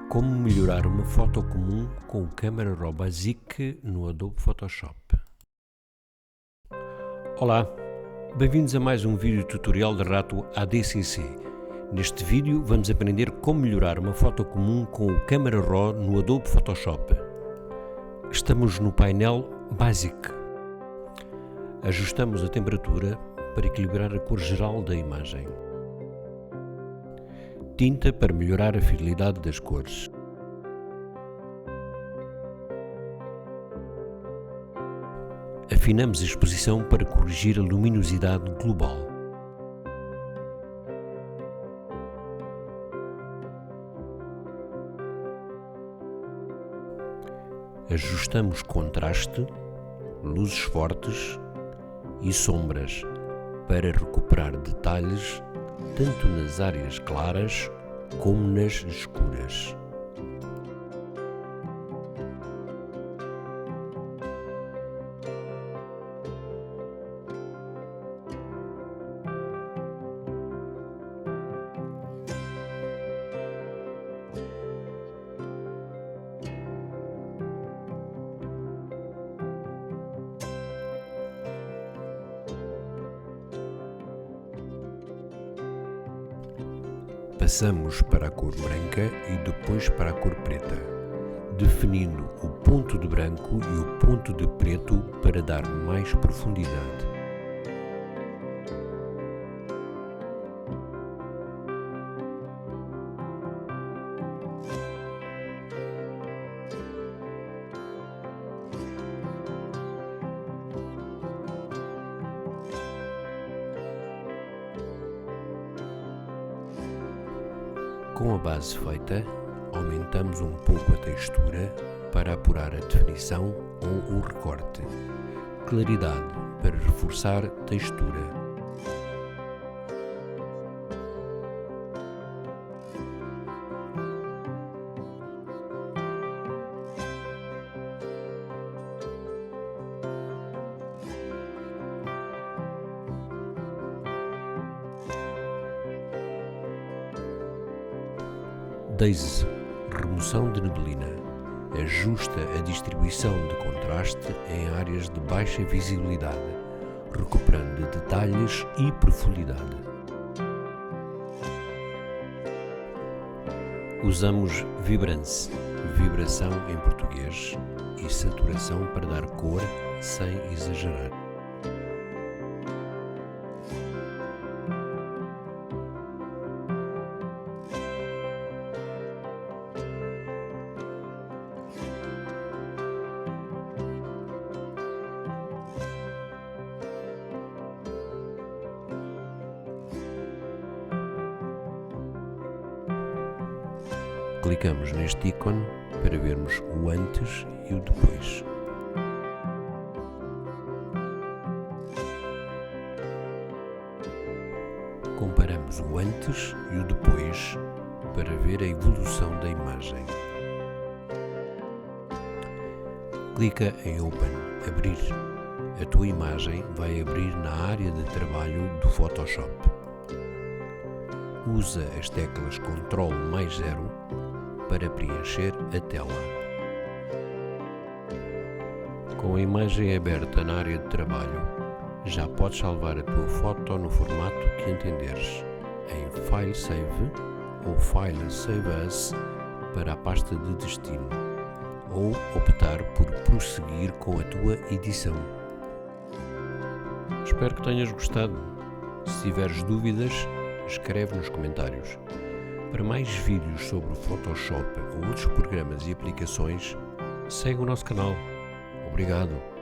Como melhorar uma foto comum com o Camera Raw Basic no Adobe Photoshop. Olá, bem-vindos a mais um vídeo tutorial da Rato ADCC. Neste vídeo vamos aprender como melhorar uma foto comum com o Camera Raw no Adobe Photoshop. Estamos no painel Basic. Ajustamos a temperatura para equilibrar a cor geral da imagem. Tinta para melhorar a fidelidade das cores. Afinamos a exposição para corrigir a luminosidade global. Ajustamos contraste, luzes fortes e sombras para recuperar detalhes tanto nas áreas claras como nas escuras. Passamos para a cor branca e depois para a cor preta, definindo o ponto de branco e o ponto de preto para dar mais profundidade. Com a base feita, aumentamos um pouco a textura para apurar a definição ou o recorte, claridade para reforçar textura. Daisy, remoção de neblina, ajusta a distribuição de contraste em áreas de baixa visibilidade, recuperando detalhes e profundidade. Usamos Vibrance, vibração em português, e saturação para dar cor sem exagerar. Clicamos neste ícone para vermos o antes e o depois. Comparamos o antes e o depois para ver a evolução da imagem. Clica em Open, Abrir. A tua imagem vai abrir na área de trabalho do Photoshop. Usa as teclas Ctrl+0 para preencher a tela. Com a imagem aberta na área de trabalho, já podes salvar a tua foto no formato que entenderes, em File Save ou File Save As para a pasta de destino, ou optar por prosseguir com a tua edição. Espero que tenhas gostado. Se tiveres dúvidas, escreve nos comentários. Para mais vídeos sobre o Photoshop ou outros programas e aplicações, segue o nosso canal. Obrigado!